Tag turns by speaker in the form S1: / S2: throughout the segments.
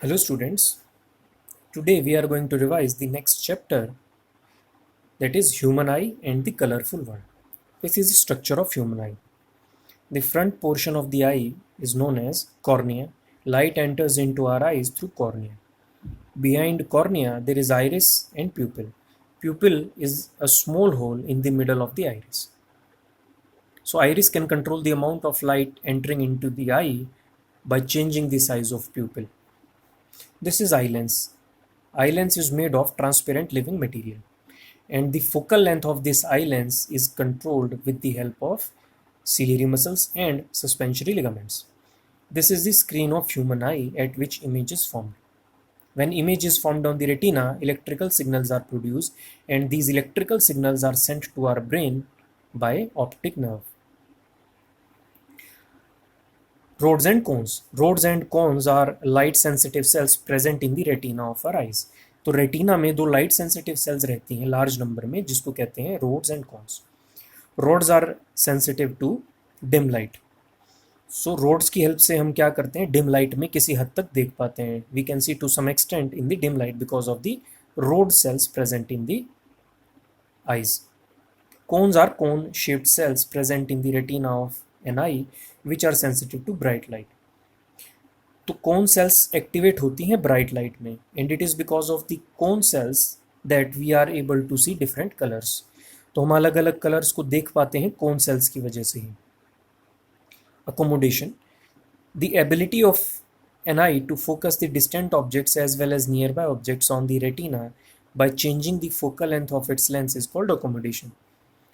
S1: Hello students, today we are going to revise the next chapter, that is human eye and the colorful world. This is the structure of human eye. The front portion of the eye is known as cornea. Light enters into our eyes through cornea. Behind cornea there is iris and pupil. Pupil is a small hole in the middle of the iris. So iris can control the amount of light entering into the eye by changing the size of pupil. This is eye lens. Eye lens is made of transparent living material, and the focal length of this eye lens is controlled with the help of ciliary muscles and suspensory ligaments. This is the screen of human eye at which image is formed. When image is formed on the retina, electrical signals are produced, and these electrical signals are sent to our brain by optic nerve. Rods and cones. Rods and cones are light sensitive cells present in the retina of our eyes. तो retina में दो light sensitive sales रहती हैं large number में, जिसको कहते हैं rods and cones. Rods are sensitive to dim light. So rods की हेल्प से हम क्या करते हैं, डिम लाइट में किसी हद तक देख पाते हैं. We can see to some extent in the dim light because of the rod cells present in the eyes. Cones are cone shaped cells present in the retina of an eye which are sensitive to bright light. तो cone cells activate होती हैं bright light में, and it is because of the cone cells that we are able to see different colours. तो हम अलग अलग colours को देख पाते हैं कोन सेल्स की वजह से ही. Accommodation. The ability of an eye to focus the distant objects as well as nearby objects on the retina by changing the focal length of its lens is called accommodation.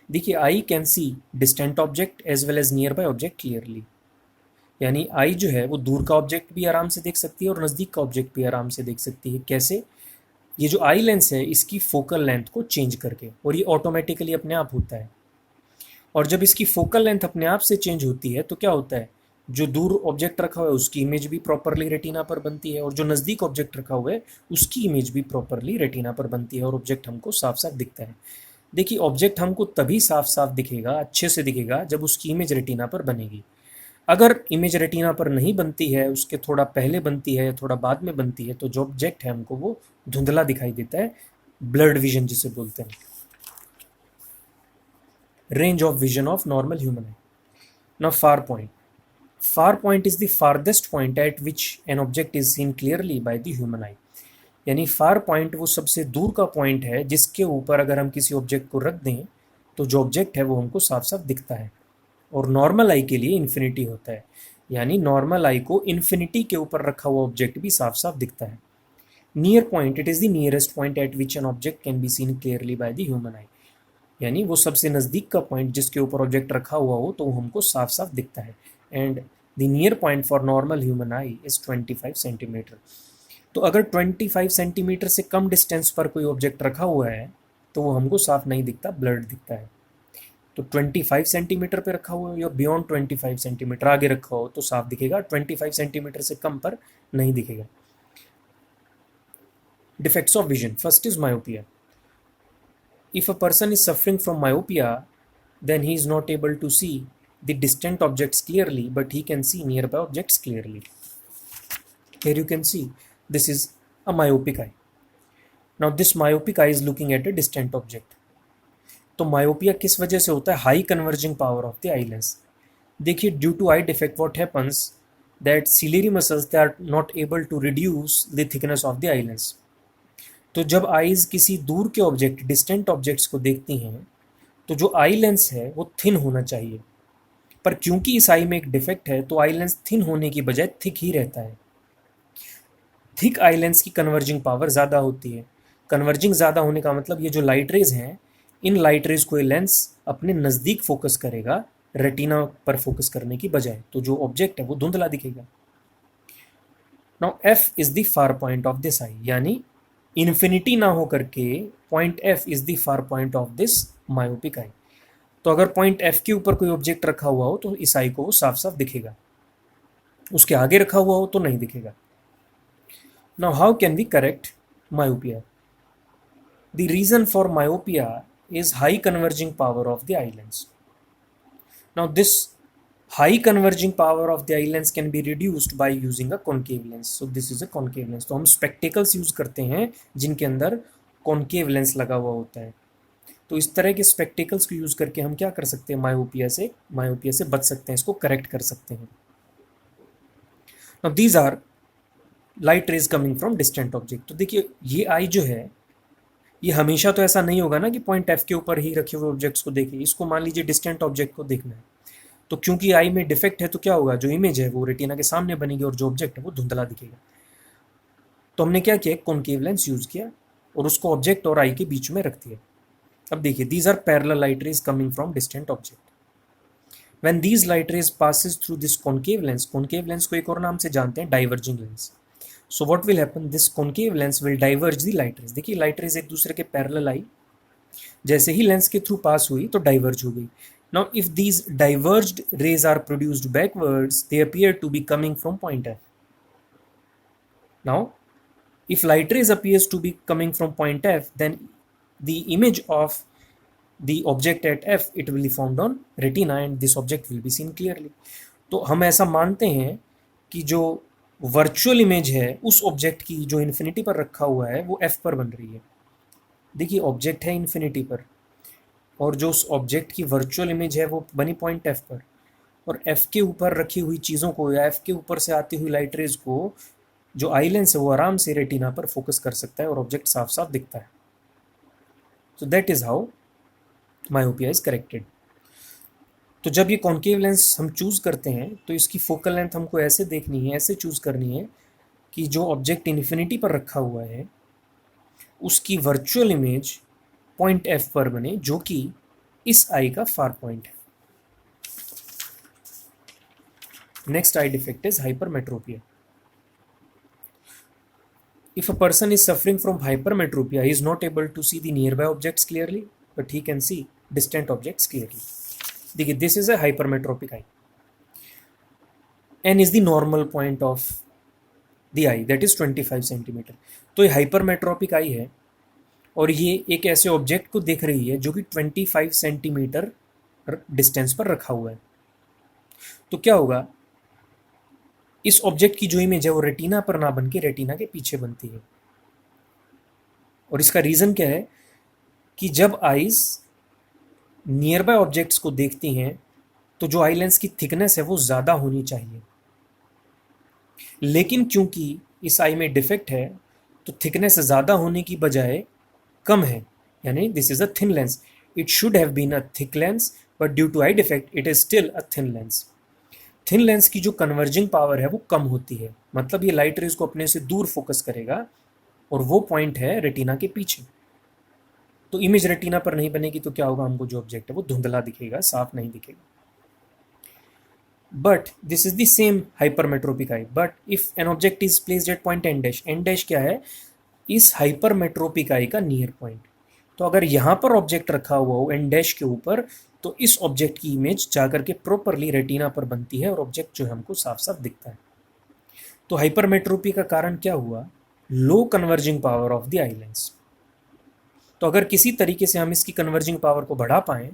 S1: देखिए, I can see distant object as well as nearby object clearly. यानी eye जो है वो दूर का object भी आराम से देख सकती है और नज़दीक का ऑब्जेक्ट भी आराम से देख सकती है. कैसे? ये जो आई लेंस है इसकी फोकल लेंथ को चेंज करके, और ये ऑटोमेटिकली अपने आप होता है. और जब इसकी फोकल लेंथ अपने आप से चेंज होती है तो क्या होता है, जो दूर ऑब्जेक्ट रखा हुआ है उसकी इमेज भी प्रॉपरली रेटिना पर बनती है, और जो नज़दीक ऑब्जेक्ट रखा हुआ है उसकी इमेज भी प्रॉपरली रेटिना पर बनती है, और ऑब्जेक्ट हमको साफ साफ दिखता है. देखिए, ऑब्जेक्ट हमको तभी साफ साफ दिखेगा, अच्छे से दिखेगा, जब उसकी इमेज रेटिना पर बनेगी. अगर इमेज रेटिना पर नहीं बनती है, उसके थोड़ा पहले बनती है या थोड़ा बाद में बनती है, तो जो ऑब्जेक्ट है हमको वो धुंधला दिखाई देता है, ब्लर्ड विजन जिसे बोलते हैं. Range of vision of normal human I. Now far point. Far point is the farthest point eight which N object is seen clearly by the human आई. यानी फार पॉइंट वो सबसे दूर का पॉइंट है जिसके ऊपर अगर हम किसी ऑब्जेक्ट को रख दें तो जो ऑब्जेक्ट है वो हमको साफ साफ दिखता है. और नॉर्मल आई के लिए इन्फिनिटी होता है, यानी नॉर्मल आई को इन्फिनिटी के ऊपर रखा हुआ ऑब्जेक्ट भी साफ साफ दिखता है. Near point. It is the nearest point eight which an object can be seen clearly by the human आई. यानी वो सबसे नज़दीक का पॉइंट जिसके ऊपर ऑब्जेक्ट रखा हुआ हो तो वो हमको साफ साफ दिखता है. And the near point for normal human I is 25 centimetre. तो अगर 25 सेंटीमीटर से कम डिस्टेंस पर कोई ऑब्जेक्ट रखा हुआ है तो वो हमको साफ नहीं दिखता, ब्लर्ड दिखता है. तो 25 सेंटीमीटर पे रखा हुआ है या बियॉन्ड 25 सेंटीमीटर आगे रखा हो तो साफ दिखेगा, 25 सेंटीमीटर से कम पर नहीं दिखेगा. Defects of vision. First is myopia. If a person is suffering from myopia then he is not able to see the distant objects clearly, but he can see nearby objects clearly. Here you can see this is a myopic eye. Now this myopic eye is looking at a distant object. तो myopia किस वजह से होता है? High converging power of the eye lens. देखिए, due to eye defect what happens that ciliary muscles they are not able to reduce the thickness of the eye lens. तो जब eyes किसी दूर के ऑब्जेक्ट डिस्टेंट ऑब्जेक्ट्स को देखती हैं तो जो आई लेंस है वो थिन होना चाहिए, पर क्योंकि इस आई में एक डिफेक्ट है तो आई लेंस थिन होने की बजाय थिक ही रहता है. थिक आई लेंस की कन्वर्जिंग पावर ज़्यादा होती है. कन्वर्जिंग ज़्यादा होने का मतलब ये जो लाइट रेज हैं, इन लाइट रेज को ये लेंस अपने नज़दीक फोकस करेगा रेटिना पर फोकस करने की बजाय, तो जो ऑब्जेक्ट है वो धुंधला दिखेगा. Now F is the far point of this I, यानी इन्फिनिटी ना हो करके point F is the far point of this myopic eye. तो अगर पॉइंट एफ के ऊपर कोई ऑब्जेक्ट रखा हुआ हो तो इस आई को वो साफ साफ दिखेगा, उसके आगे रखा हुआ हो तो नहीं दिखेगा. Now how can we correct myopia? The reason for myopia is high converging power of the eye lens. Now this high converging power of the eye lens can be reduced by using a concave lens, so this is a concave lens. तो हम spectacles use करते हैं जिनके अंदर concave lens लगा हुआ होता है। तो इस तरह के स्पेक्टिकल्स को यूज करके हम क्या कर सकते हैं, मायोपिया से बच सकते हैं, इसको करेक्ट कर सकते हैं। Now these are light rays coming from distant object. तो देखिए ये आई जो है, ये हमेशा तो ऐसा नहीं होगा ना कि पॉइंट एफ के ऊपर ही रखे हुए ऑब्जेक्ट्स को देखें। इसको मान लीजिए डिस्टेंट ऑब्जेक्ट को देखना है, तो क्योंकि आई में डिफेक्ट है तो क्या होगा, जो इमेज है वो रेटिना के सामने बनेगी और जो ऑब्जेक्ट है वो धुंधला दिखेगा। तो हमने क्या किया, कॉन्केव लेंस यूज किया और उसको ऑब्जेक्ट और आई के बीच में रख दिया। अब देखिए these are parallel light rays coming from distant object. When these light rays passes through this concave lens को एक और नाम से जानते हैं diverging lens. So what will happen, this concave lens will diverge the light rays. देखिए light rays एक दूसरे के पैरेलल आई, जैसे ही लेंस के थ्रू पास हुई तो डाइवर्ज हो गई। Now if these diverged rays are produced backwards they appear to be coming from point F. Now if light rays appears to be coming from point F, then the image of the object at F, it will be formed on retina and this object will be seen clearly. तो हम ऐसा मानते हैं कि जो virtual image है उस object की जो इन्फिनिटी पर रखा हुआ है वो F पर बन रही है। देखिए ऑब्जेक्ट है इन्फिनिटी पर और जो उस ऑब्जेक्ट की वर्चुअल इमेज है वो बनी पॉइंट F पर, और F के ऊपर रखी हुई चीज़ों को या F के ऊपर से आती हुई लाइट रेज को जो आई लेंस है वो आराम से रेटिना पर फोकस कर सकता है और ऑब्जेक्ट साफ साफ दिखता है। So that is how myopia is corrected. तो जब ये कॉन्केव लेंस हम चूज करते हैं तो इसकी फोकल लेंथ हमको ऐसे देखनी है, ऐसे चूज करनी है कि जो ऑब्जेक्ट इन्फिनिटी पर रखा हुआ है उसकी वर्चुअल इमेज पॉइंट एफ पर बने, जो कि इस आई का फार पॉइंट है। Next I defect is hypermetropia. If a person is suffering from hypermetropia, he is not able to see the nearby objects clearly, but he can see distant objects clearly. देखिए, this is a hypermetropic eye. N is the normal point of the eye, that is 25 centimetre. तो ये hypermetropic आई है और ये एक ऐसे object को देख रही है जो कि 25 सेंटीमीटर डिस्टेंस पर रखा हुआ है। तो क्या होगा, इस ऑब्जेक्ट की जो इमेज है वो रेटिना पर ना बन के रेटिना के पीछे बनती है। और इसका रीज़न क्या है कि जब आईज नियर बाय ऑब्जेक्ट्स को देखती हैं तो जो आई लेंस की थिकनेस है वो ज़्यादा होनी चाहिए, लेकिन क्योंकि इस आई में डिफेक्ट है तो थिकनेस ज़्यादा होने की बजाय कम है, यानी this is a thin lens. It should have been a thick lens but due to eye defect it is still a thin lens. Thin lens की जो कन्वर्जिंग पावर है वो कम होती है, मतलब ये लाइट रेज को अपने से दूर फोकस करेगा और वो पॉइंट है रेटिना के पीछे। तो इमेज रेटिना पर नहीं बनेगी तो क्या होगा, हमको जो ऑब्जेक्ट है वो धुंधला दिखेगा, साफ नहीं दिखेगा। But this is the same hypermetropic eye, but if an object is placed at point N dash, N dash क्या है, इस हाइपरमेट्रोपिक आई का नियर पॉइंट। तो अगर यहाँ पर ऑब्जेक्ट रखा हुआ हो एन डैश के ऊपर तो इस ऑब्जेक्ट की इमेज जाकर के प्रॉपरली रेटिना पर बनती है और ऑब्जेक्ट जो है हमको साफ साफ दिखता है। तो हाइपरमेट्रोपी का कारण क्या हुआ, low converging power of the eye lens. तो अगर किसी तरीके से हम इसकी कन्वर्जिंग पावर को बढ़ा पाएँ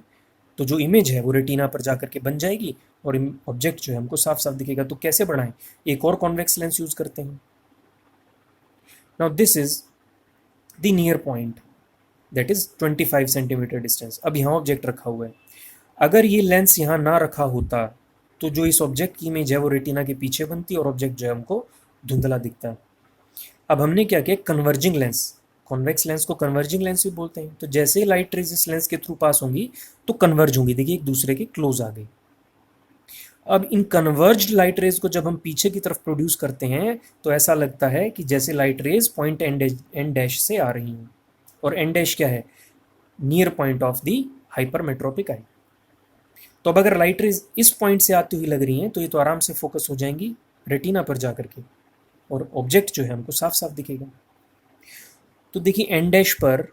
S1: तो जो इमेज है वो रेटिना पर जाकर के बन जाएगी और ऑब्जेक्ट जो है हमको साफ साफ दिखेगा। तो कैसे बढ़ाएं, एक और कॉन्वेक्स लेंस यूज करते हैं। Now this is the near point, that is 25 centimetre distance. अब यहाँ ऑब्जेक्ट रखा हुआ है, अगर ये लेंस यहाँ ना रखा होता तो जो इस ऑब्जेक्ट की इमेज है वो रेटिना के पीछे बनती और ऑब्जेक्ट जो है हमको धुंधला दिखता है। अब हमने क्या किया, कन्वर्जिंग लेंस, कॉन्वेक्स लेंस को कन्वर्जिंग लेंस भी बोलते हैं। तो जैसे ही लाइट रेज इस लेंस के थ्रू पास होंगी तो कन्वर्ज होंगी, देखिए एक दूसरे के क्लोज आ गई। अब इन कन्वर्ज्ड लाइट रेज को जब हम पीछे की तरफ प्रोड्यूस करते हैं तो ऐसा लगता है कि जैसे light rays point N dash से आ रही हैं, और एन डैश क्या है, near point of the hypermetropic eye. तो अब अगर लाइट रेज इस पॉइंट से आती हुई लग रही हैं तो ये तो आराम से फोकस हो जाएंगी रेटिना पर जाकर के और ऑब्जेक्ट जो है हमको साफ साफ दिखेगा। तो देखिए एन डैश पर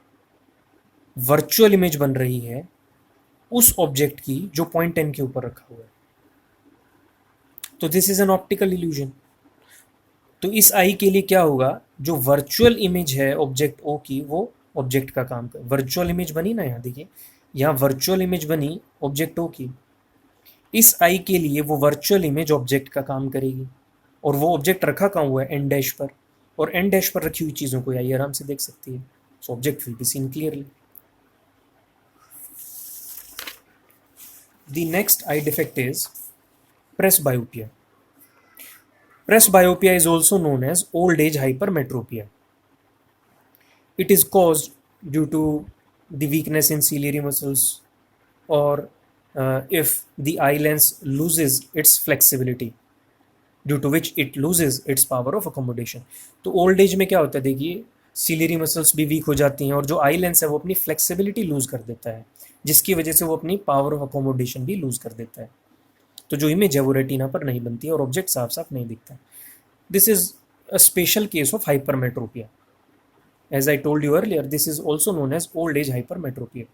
S1: वर्चुअल इमेज बन रही है उस ऑब्जेक्ट की जो पॉइंट एन के ऊपर रखा हुआ है। तो this is an optical illusion. तो इस आई के लिए क्या होगा, जो वर्चुअल इमेज है ऑब्जेक्ट ओ की वो ऑब्जेक्ट का काम कर, वर्चुअल इमेज बनी ना, यहाँ देखिए यहाँ वर्चुअल इमेज बनी ऑब्जेक्ट ओ की, इस आई के लिए वो वर्चुअल इमेज ऑब्जेक्ट का काम करेगी, और वो ऑब्जेक्ट रखा कहाँ हुआ है, एन डैश पर, और एन डैश पर रखी हुई चीज़ों को आई आराम से देख सकती है. So object will be seen clearly. The next eye defect is presbyopia. Presbyopia is also known as old age hypermetropia. It is caused due to the weakness in ciliary muscles, or if the eye lens loses its flexibility, due to which it loses its power of accommodation. तो old age में क्या होता है, देखिए ciliary muscles भी week हो जाती हैं, और जो आई लेंस है वो अपनी फ्लेक्सिबिलिटी लूज कर देता है, जिसकी वजह से वो अपनी पावर ऑफ अकोमोडेशन भी लूज कर देता है. तो जो इमेज है वो रेटिना पर नहीं बनती है और ऑब्जेक्ट साफ साफ नहीं दिखता है. This is a special case of hypermetropia. As I told you earlier, this is also known as old age hypermetropia.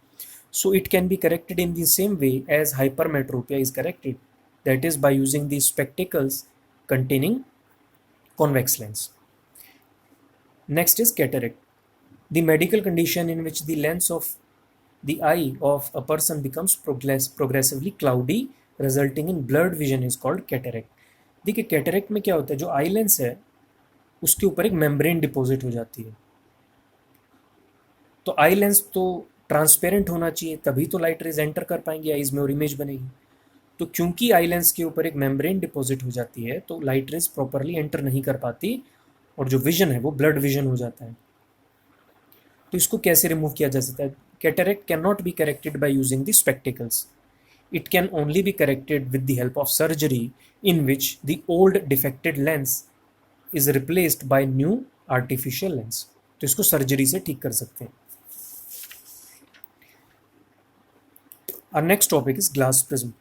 S1: So it can be corrected in the same way as hypermetropia is corrected, that is by using the spectacles containing convex lens. Next is cataract. The medical condition in which the lens of the eye of a person becomes progressively cloudy, resulting in blurred vision, is called cataract. देखिए cataract में क्या होता है, जो eye lens है उसके ऊपर एक मेम्ब्रेन डिपॉजिट हो जाती है. तो आई लेंस तो ट्रांसपेरेंट होना चाहिए, तभी तो लाइट रेज एंटर कर पाएंगे आईज में और इमेज बनेगी. तो क्योंकि आई लेंस के ऊपर एक मेम्ब्रेन डिपॉजिट हो जाती है तो लाइट रेज प्रॉपरली एंटर नहीं कर पाती, और जो विजन है वो ब्लड विजन हो जाता है. तो इसको कैसे रिमूव किया जा सकता है? Cataract can not be corrected by using the spectacles. It can only be corrected with the help of surgery, in which the old defected lens is replaced by new artificial lens. तो इसको surgery से ठीक कर सकते हैं. Our next topic is glass prism.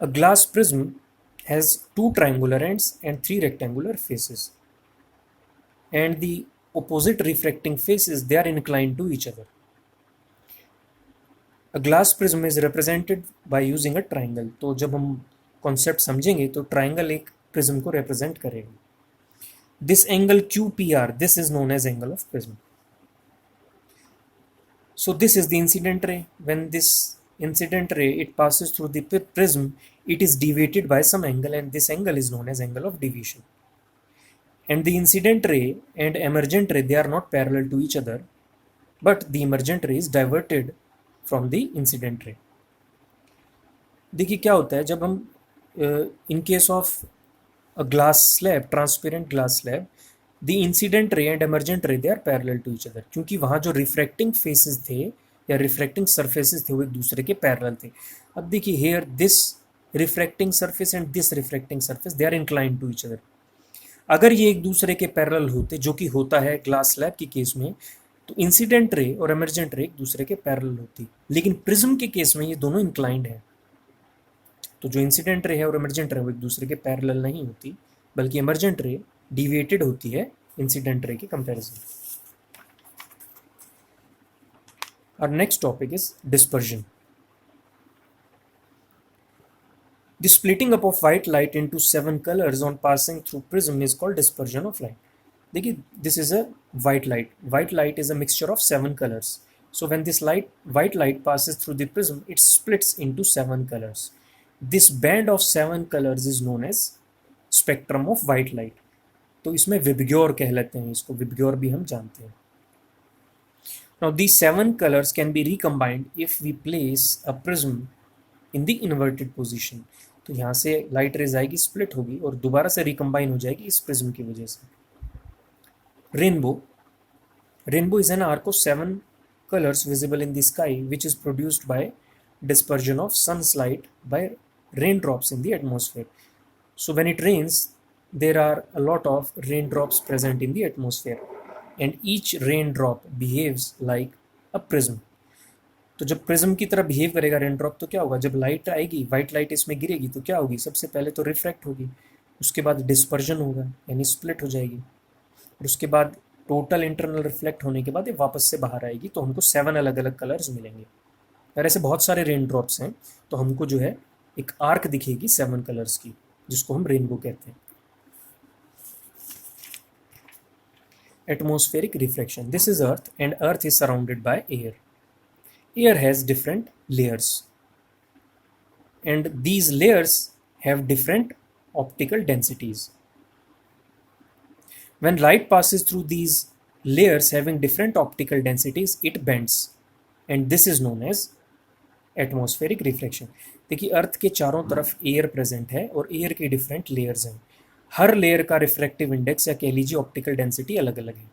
S1: A glass prism has 2 triangular ends and 3 rectangular faces, and the opposite refracting faces, they are inclined to each other. A glass prism is represented by using a triangle. तो जब हम concept समझेंगे तो triangle एक prism को represent करेगा. This angle QPR, this is known as angle of prism. So this is the incident ray. When this incident ray it passes through the prism, it is deviated by some angle, and this angle is known as angle of deviation. And the incident ray and emergent ray, they are not parallel to each other, but the emergent ray is diverted from the incident ray. देखिए क्या होता है जब हम in case of a glass slab, transparent glass slab, the incident ray and emergent ray, they are parallel to each other, क्योंकि वहाँ जो refracting faces थे या refracting surfaces थे वो एक दूसरे के parallel थे. अब देखिए here this refracting surface and this refracting surface, they are inclined to each other. अगर ये एक दूसरे के पैरेलल होते, जो कि होता है ग्लास स्लैब के केस में, तो इंसिडेंट रे और एमर्जेंट रे एक दूसरे के पैरेलल होती. लेकिन प्रिज्म के केस में ये दोनों इंक्लाइंड है. तो जो इंसिडेंट रे है और एमर्जेंट रे वो एक दूसरे के पैरेलल नहीं होती, बल्कि एमर्जेंट रे डिविएटेड होती है इंसिडेंट रे के comparison. Our next topic is dispersion. The splitting up of white light into 7 colors on passing through prism is called dispersion of light. देखिए this is a white light. White light is a mixture of 7 colors. So when this white light passes through the prism, it splits into 7 colors. This band of 7 colors is known as spectrum of white light. तो इसमें VIBGYOR कह लेते हैं इसको, VIBGYOR भी हम जानते हैं. Now these 7 colors can be recombined if we place a prism in the inverted position. तो यहाँ से लाइट रेज आएगी, स्प्लिट होगी और दोबारा से रिकम्बाइन हो जाएगी इस प्रिज्म की वजह से. Rainbow is an arc of 7 colors visible in the sky, which is produced by dispersion of sun's light by raindrops in the atmosphere. So when it rains, there are a lot of raindrops present in the atmosphere, and each raindrop behaves like a prism. तो जब prism की तरह behave करेगा raindrop तो क्या होगा, जब light आएगी, वाइट लाइट इसमें गिरेगी तो क्या होगी, सबसे पहले तो रिफ्रैक्ट होगी, उसके बाद डिस्पर्जन होगा यानी स्प्लिट हो जाएगी, और उसके बाद टोटल इंटरनल रिफ्लेक्ट होने के बाद ये वापस से बाहर आएगी. तो हमको 7 अलग अलग कलर्स मिलेंगे. और ऐसे बहुत सारे रेन ड्रॉप्स हैं, तो हमको जो है एक आर्क दिखेगी 7 कलर्स की, जिसको हम रेनबो कहते हैं. Atmospheric refraction. This is Earth, and Earth is surrounded by air. Air has different layers. and these layers have different optical densities. When light passes through these layers having different optical densities, it bends, and this is known as atmospheric reflection. देखिए अर्थ के चारों तरफ air present है और air के different layers हैं. हर layer का refractive index या कह लीजिए ऑप्टिकल डेंसिटी अलग अलग है.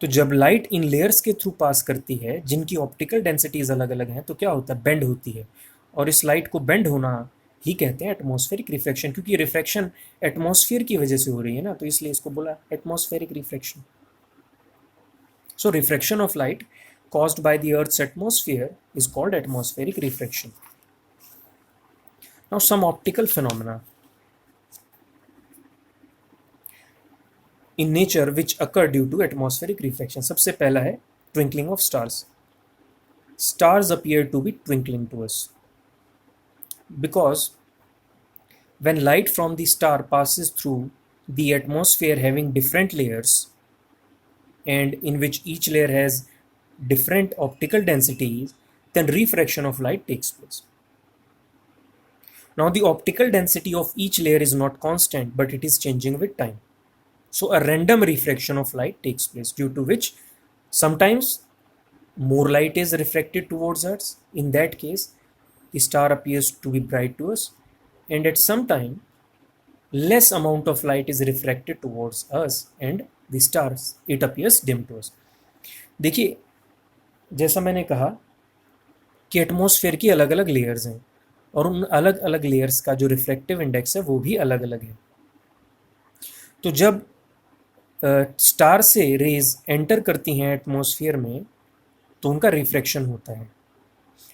S1: तो जब लाइट इन लेयर्स के थ्रू पास करती है जिनकी ऑप्टिकल डेंसिटीज अलग अलग हैं तो क्या होता है, बेंड होती है. और इस लाइट को बेंड होना ही कहते हैं एटमॉस्फेरिक रिफ्लेक्शन, क्योंकि रिफ्लेक्शन एटमॉस्फेयर की वजह से हो रही है ना, तो इसलिए इसको बोला atmospheric reflection. So refraction of light caused by the Earth's atmosphere is called atmospheric refraction. Now some optical phenomena in nature which occur due to atmospheric refraction. सबसे पहला है twinkling of stars. Stars appear to be twinkling to us because when light from the star passes through the atmosphere having different layers and in which each layer has different optical densities, then refraction of light takes place. Now the optical density of each layer is not constant, but it is changing with time. So a random refraction of light takes place, due to which sometimes more light is refracted towards us. In that case, the star appears to be bright to us, and at some time less amount of light is refracted towards us and the stars, it appears dim to us. देखिए जैसा मैंने कहा कि atmosphere की अलग अलग layers हैं और उन अलग अलग लेयर्स का जो रिफ्लेक्टिव इंडेक्स है वो भी अलग अलग है. तो जब स्टार से रेज एंटर करती हैं एटमॉस्फेयर में तो उनका रिफ्रैक्शन होता है.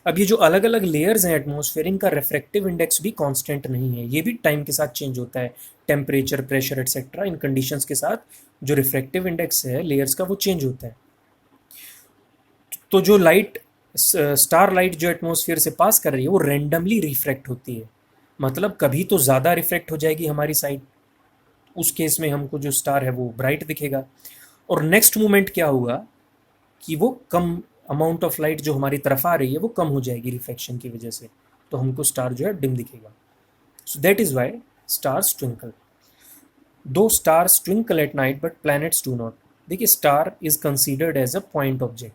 S1: अब ये जो अलग अलग लेयर्स हैं एटमॉस्फेयर, इनका रिफ्रैक्टिव इंडेक्स भी कांस्टेंट नहीं है, ये भी टाइम के साथ चेंज होता है. टेम्परेचर, प्रेशर एटसेट्रा, इन कंडीशंस के साथ जो रिफ्रैक्टिव इंडेक्स है लेयर्स का वो चेंज होता है. तो जो लाइट, स्टार लाइट जो एटमॉस्फेयर से पास कर रही है वो रैंडमली रिफ्रैक्ट होती है. मतलब कभी तो ज़्यादा रिफ्रैक्ट हो जाएगी हमारी साइड, उस केस में हमको जो स्टार है वो ब्राइट दिखेगा, और नेक्स्ट मोमेंट क्या होगा कि वो कम अमाउंट ऑफ लाइट जो हमारी तरफ आ रही है वो कम हो जाएगी रिफ्लेक्शन की वजह से, तो हमको स्टार जो है डिम दिखेगा. So that is why stars twinkle. Though stars twinkle at night but planets do not. देखिए star is considered as a point object,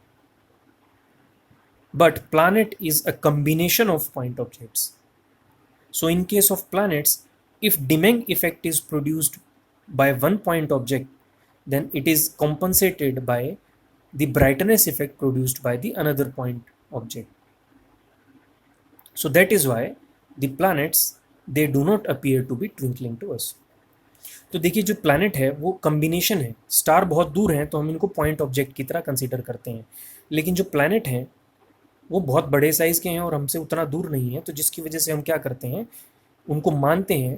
S1: but planet is a combination of point objects. So in case of planets, if dimming effect is produced by one point object, then it is compensated by the brightness effect produced by the another point object. So that is why the planets, they do not appear to be twinkling to us. तो देखिए जो planet है वो combination है. Star बहुत दूर हैं तो हम इनको पॉइंट ऑब्जेक्ट की तरह कंसीडर करते हैं, लेकिन जो प्लैनेट हैं वो बहुत बड़े साइज़ के हैं और हमसे उतना दूर नहीं है, तो जिसकी वजह से हम क्या करते हैं, उनको मानते हैं,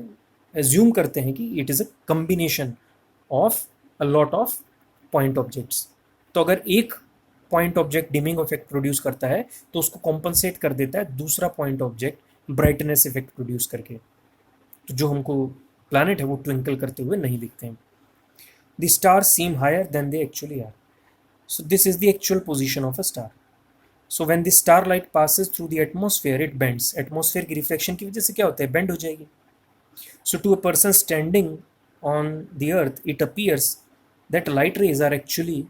S1: एज्यूम करते हैं कि it is a combination of a lot of point objects. तो अगर एक point object dimming effect produce करता है तो उसको कॉम्पनसेट कर देता है दूसरा point object brightness effect produce करके. तो जो हमको प्लैनेट है वो ट्विंकल करते हुए नहीं दिखते हैं. The stars seem higher than they actually are. So this is the actual position of a star. So when the starlight passes through the atmosphere it bends. Atmosphere की रिफ्लेक्शन की वजह से क्या होता है, बेंड हो जाएगी. So to a person standing on the earth it appears that light rays are actually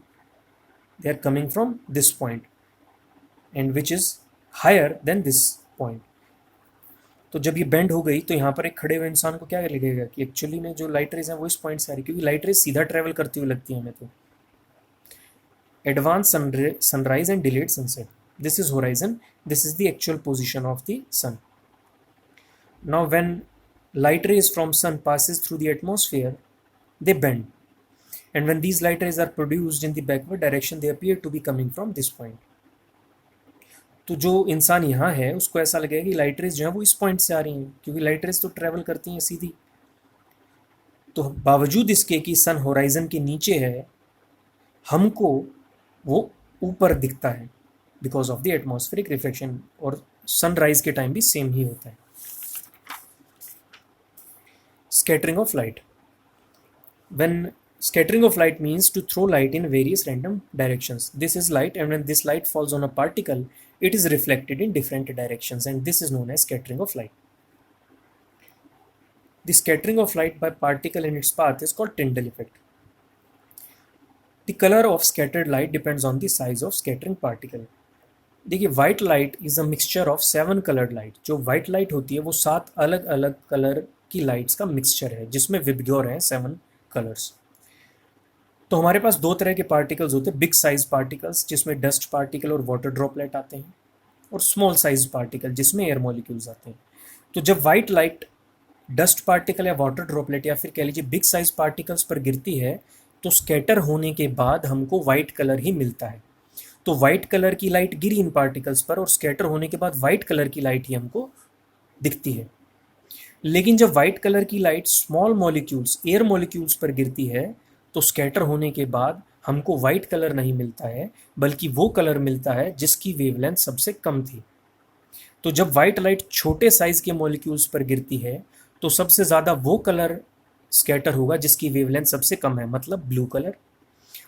S1: they are coming from this point and which is higher than this point. तो जब ये बेंड हो गई तो यहाँ पर एक खड़े हुए इंसान को क्या लगेगा कि एक्चुअली में जो लाइट रेज है वो इस पॉइंट से आ रही, क्योंकि लाइट रेज सीधा ट्रेवल करती हुई लगती है हमें. तो advance sunrise and delayed sunset, this is horizon, this is the actual position of the sun. Now when light rays from sun passes through the atmosphere, they bend. And when these light rays are produced in the backward direction, they appear to be coming from this point. तो जो इंसान यहाँ है उसको ऐसा लगेगा कि light rays जो है वो इस पॉइंट से आ रही हैं, क्योंकि लाइट रेज तो ट्रेवल करती हैं सीधी. तो बावजूद इसके कि सन होराइजन के नीचे है, हमको वो ऊपर दिखता है because of the atmospheric reflection. और सनराइज के टाइम भी सेम ही होता है. Scattering of light. When scattering of light means to throw light in various random directions. This is light, and when this light falls on a particle, it is reflected in different directions, and this is known as scattering of light. The scattering of light by particle in its path is called Tyndall effect. The color of scattered light depends on the size of scattering particle. देखिए white light is a mixture of 7 coloured light. जो white light होती है वो 7 अलग अलग colour की lights का mixture है जिसमें विबग्योर हैं 7 कलर्स. तो हमारे पास दो तरह के पार्टिकल्स होते हैं, बिग साइज पार्टिकल्स जिसमें डस्ट पार्टिकल और वाटर ड्रॉपलेट आते हैं, और स्मॉल साइज पार्टिकल जिसमें एयर मॉलिक्यूल्स आते हैं. तो जब व्हाइट लाइट डस्ट पार्टिकल या वाटर ड्रॉपलेट या फिर कह लीजिए बिग साइज पार्टिकल्स पर गिरती है तो स्कैटर होने के बाद हमको वाइट कलर ही मिलता है. तो वाइट कलर की लाइट गिरी इन पार्टिकल्स पर और स्कैटर होने के बाद वाइट कलर की लाइट ही हमको दिखती है. लेकिन जब वाइट कलर की light small molecules air molecules पर गिरती है तो स्कैटर होने के बाद हमको वाइट कलर नहीं मिलता है बल्कि वो कलर मिलता है जिसकी वेवलेंथ सबसे कम थी. तो जब वाइट लाइट छोटे साइज के मॉलिक्यूल्स पर गिरती है तो सबसे ज़्यादा वो कलर स्कैटर होगा जिसकी वेवलेंथ सबसे कम है, मतलब ब्लू कलर,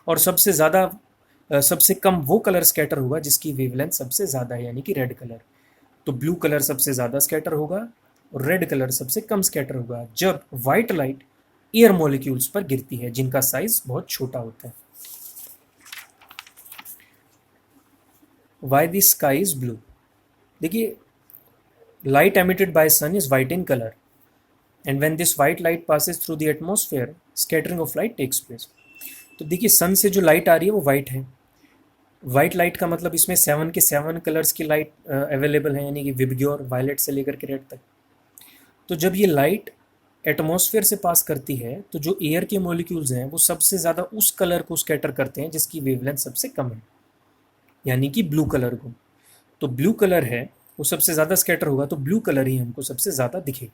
S1: और सबसे कम वो कलर स्कैटर होगा जिसकी वेवलेंथ सबसे ज़्यादा है, यानी कि रेड कलर. तो ब्लू कलर सबसे ज़्यादा स्कैटर होगा और रेड कलर सबसे कम स्कैटर होगा जब वाइट लाइट एयर मॉलिक्यूल्स पर गिरती है जिनका साइज बहुत छोटा होता है. Y the sky is blue. देखिए light emitted by sun is white in color, and when this white light passes through the atmosphere scattering of light takes place. तो देखिए सन से जो लाइट आ रही है वो वाइट है. वाइट लाइट का मतलब इसमें 7 के 7 कलर्स की लाइट अवेलेबल है, यानी कि विबग्योर वायलेट से लेकर के रेड तक. तो जब ये लाइट एटमॉस्फेयर से पास करती है तो जो एयर के मॉलिक्यूल्स हैं वो सबसे ज़्यादा उस कलर को स्कैटर करते हैं जिसकी वेवलेंथ सबसे कम है, यानी कि ब्लू कलर को. तो ब्लू कलर है वो सबसे ज़्यादा स्कैटर होगा तो ब्लू कलर ही हमको सबसे ज़्यादा दिखेगा.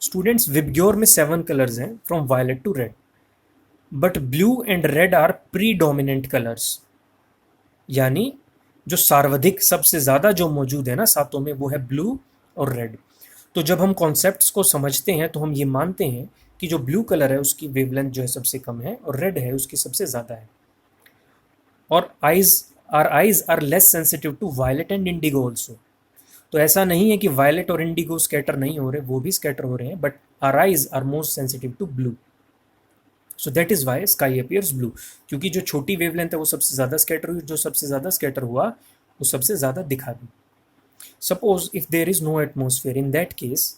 S1: स्टूडेंट्स, विबग्योर में 7 कलर्स हैं from violet to red, but blue and red are predominant colours, यानी जो सर्वाधिक सबसे ज़्यादा जो मौजूद है ना सातों में वो है ब्लू और रेड. तो जब हम कॉन्सेप्ट्स को समझते हैं तो हम ये मानते हैं कि जो ब्लू कलर है उसकी वेवलेंथ जो है सबसे कम है और रेड है उसकी सबसे ज़्यादा है. और our eyes are less sensitive to violet and indigo also. तो ऐसा नहीं है कि वायलेट और इंडिगो स्कैटर नहीं हो रहे, वो भी स्कैटर हो रहे हैं, but our eyes are more sensitive to blue. So that is why sky appears blue. क्योंकि जो छोटी वेवलेंथ है वो सबसे ज़्यादा स्कैटर हुई, जो सबसे ज़्यादा स्कैटर हुआ वो सबसे ज़्यादा दिखा भी. Suppose if there is no atmosphere, in that case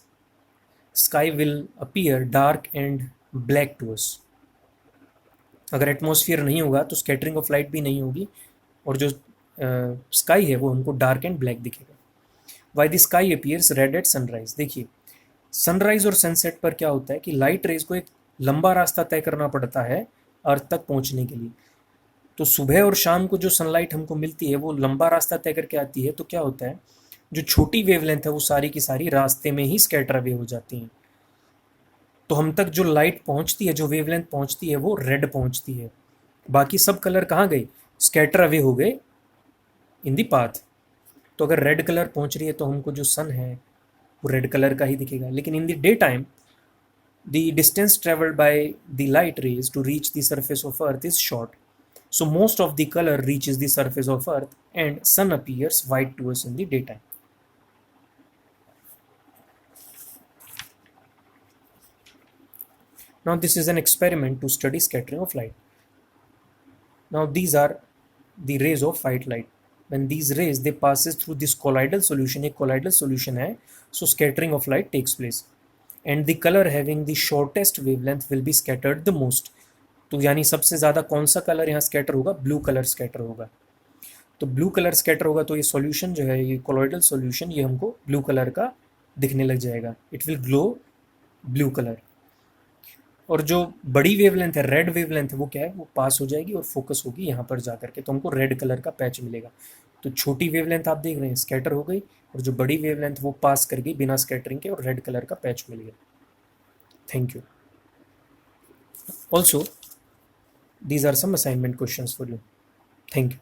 S1: sky will appear dark and black to us. अगर एटमॉस्फेयर नहीं होगा तो स्कैटरिंग ऑफ लाइट भी नहीं होगी और जो स्काई है वो हमको डार्क एंड ब्लैक दिखेगा. Why the sky appears red at sunrise. देखिए सनराइज और सनसेट पर क्या होता है कि लाइट रेज को एक लंबा रास्ता तय करना पड़ता है अर्थ तक पहुंचने के लिए. तो सुबह और शाम को जो सनलाइट हमको मिलती है वो लंबा रास्ता तय करके आती है, तो क्या होता है जो छोटी वेवलेंथ है वो सारी की सारी रास्ते में ही स्कैटर अवे हो जाती हैं. तो हम तक जो लाइट पहुंचती है, जो वेवलेंथ पहुंचती है वो रेड पहुंचती है, बाकी सब कलर कहाँ गए, स्कैटर अवे हो गए इन दी पाथ. तो अगर रेड कलर पहुंच रही है तो हमको जो सन है वो रेड कलर का ही दिखेगा. लेकिन in the day time the distance travelled by the light rays to reach the surface of earth is short, so most of the colour reaches the surface of earth and sun appears white to us in the day time. Now this is an experiment to study scattering of light. Now these are the rays of white light. When these rays they passes through this colloidal solution, एक colloidal solution है, so scattering of light takes place. And the color having the shortest wavelength will be scattered the most. तो यानी सबसे ज़्यादा कौन सा colour यहाँ scatter होगा, ब्लू कलर स्कैटर होगा. तो ब्लू कलर स्कैटर होगा तो ये सॉल्यूशन जो है, ये कोलॉइडल सॉल्यूशन, ये हमको ब्लू कलर का दिखने लग जाएगा. It will glow blue colour. और जो बड़ी वेवलेंथ है, रेड वेवलेंथ है, वो क्या है, वो पास हो जाएगी और फोकस होगी यहाँ पर जा करके, तो हमको रेड कलर का पैच मिलेगा. तो छोटी वेवलेंथ आप देख रहे हैं स्कैटर हो गई, और जो बड़ी वेवलेंथ वो पास कर गई बिना स्कैटरिंग के और रेड कलर का पैच मिल गया. Thank you. Also these are some assignment questions for you. Thank you.